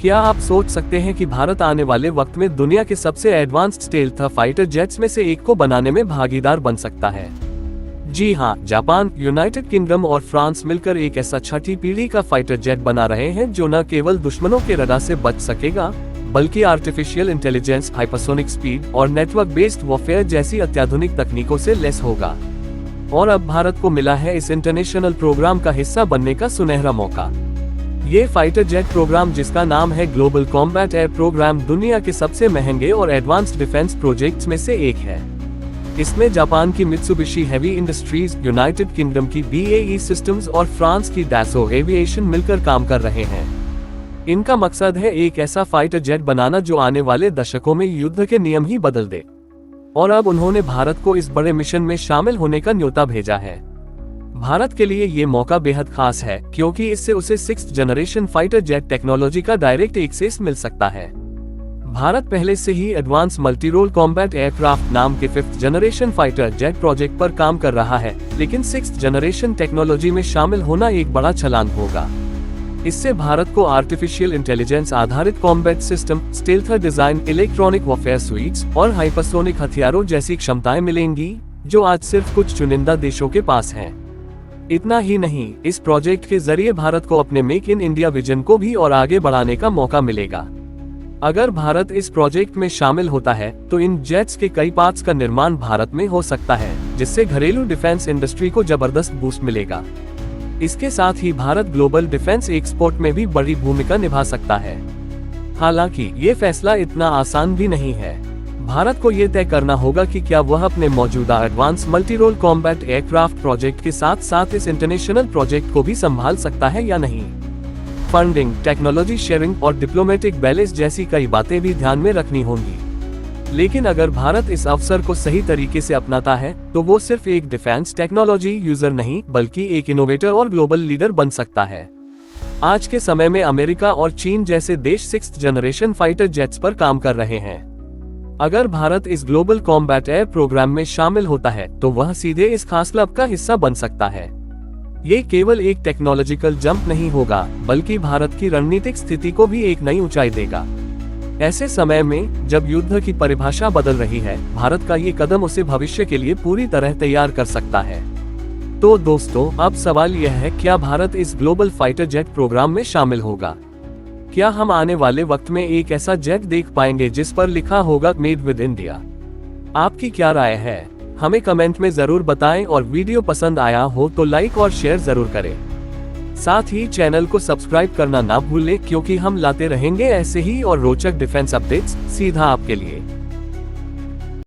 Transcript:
क्या आप सोच सकते हैं कि भारत आने वाले वक्त में दुनिया के सबसे एडवांस्ड स्टेल्थ फाइटर जेट्स में से एक को बनाने में भागीदार बन सकता है? जी हाँ, जापान, यूनाइटेड किंगडम और फ्रांस मिलकर एक ऐसा छठी पीढ़ी का फाइटर जेट बना रहे हैं जो न केवल दुश्मनों के रडार से बच सकेगा, बल्कि आर्टिफिशियल इंटेलिजेंस, हाइपरसोनिक स्पीड और नेटवर्क बेस्ड वॉरफेयर जैसी अत्याधुनिक तकनीकों से लैस होगा। और अब भारत को मिला है इस इंटरनेशनल प्रोग्राम का हिस्सा बनने का सुनहरा मौका। ये फाइटर जेट प्रोग्राम, जिसका नाम है ग्लोबल कॉम्बैट एयर प्रोग्राम, दुनिया के सबसे महंगे और एडवांस्ड डिफेंस प्रोजेक्ट्स में से एक है। इसमें जापान की Mitsubishi heavy industries, United kingdom की BAE सिस्टम्स और फ्रांस की डैसो एविएशन मिलकर काम कर रहे हैं। इनका मकसद है एक ऐसा फाइटर जेट बनाना जो आने वाले दशकों में युद्ध के नियम ही बदल दे। और अब उन्होंने भारत को इस बड़े मिशन में शामिल होने का न्योता भेजा है। भारत के लिए ये मौका बेहद खास है, क्योंकि इससे उसे 6th generation fighter jet technology का डायरेक्ट एक्सेस मिल सकता है। भारत पहले से ही advance multi role combat aircraft नाम के 5th generation fighter jet project पर काम कर रहा है, लेकिन 6th जनरेशन टेक्नोलॉजी में शामिल होना एक बड़ा छलांग होगा। इससे भारत को आर्टिफिशियल इंटेलिजेंस आधारित combat system, stealth design, electronic warfare sweets और हाइपरसोनिक हथियारों जैसी क्षमताएं मिलेंगी, जो आज सिर्फ कुछ चुनिंदा देशों के पास हैं। इतना ही नहीं, इस प्रोजेक्ट के जरिए भारत को अपने मेक इन इंडिया विजन को भी और आगे बढ़ाने का मौका मिलेगा। अगर भारत इस प्रोजेक्ट में शामिल होता है, तो इन जेट्स के कई पार्ट्स का निर्माण भारत में हो सकता है, जिससे घरेलू डिफेंस इंडस्ट्री को जबरदस्त बूस्ट मिलेगा। इसके साथ ही भारत ग्लोबल डिफेंस एक्सपोर्ट में भी बड़ी भूमिका निभा सकता है। हालांकि ये फैसला इतना आसान भी नहीं है। भारत को ये तय करना होगा कि क्या वह अपने मौजूदा advance multi role combat aircraft project के साथ साथ इस इंटरनेशनल प्रोजेक्ट को भी संभाल सकता है या नहीं। फंडिंग, टेक्नोलॉजी शेयरिंग और डिप्लोमेटिक बैलेंस जैसी कई बातें भी ध्यान में रखनी होंगी। लेकिन अगर भारत इस अवसर को सही तरीके से अपनाता है, तो वो सिर्फ एक डिफेंस टेक्नोलॉजी यूजर नहीं, बल्कि एक इनोवेटर और ग्लोबल लीडर बन सकता है। आज के समय में अमेरिका और चीन जैसे देश 6th जनरेशन फाइटर जेट्स पर काम कर रहे हैं। अगर भारत इस ग्लोबल कॉम्बैट एयर प्रोग्राम में शामिल होता है, तो वह सीधे इस खास क्लब का हिस्सा बन सकता है। ये केवल एक टेक्नोलॉजिकल जंप नहीं होगा, बल्कि भारत की रणनीतिक स्थिति को भी एक नई ऊंचाई देगा। ऐसे समय में, जब युद्ध की परिभाषा बदल रही है, भारत का ये कदम उसे भविष्य के लिए पूरी तरह तैयार कर सकता है। तो दोस्तों, अब सवाल यह है, क्या भारत इस ग्लोबल फाइटर जेट प्रोग्राम में शामिल होगा? क्या हम आने वाले वक्त में एक ऐसा जेट देख पाएंगे जिस पर लिखा होगा मेड विद इंडिया? आपकी क्या राय है? हमें कमेंट में जरूर बताएं, और वीडियो पसंद आया हो तो लाइक और शेयर जरूर करें। साथ ही चैनल को सब्सक्राइब करना ना भूलें, क्योंकि हम लाते रहेंगे ऐसे ही और रोचक डिफेंस अपडेट्स सीधा आपके लिए।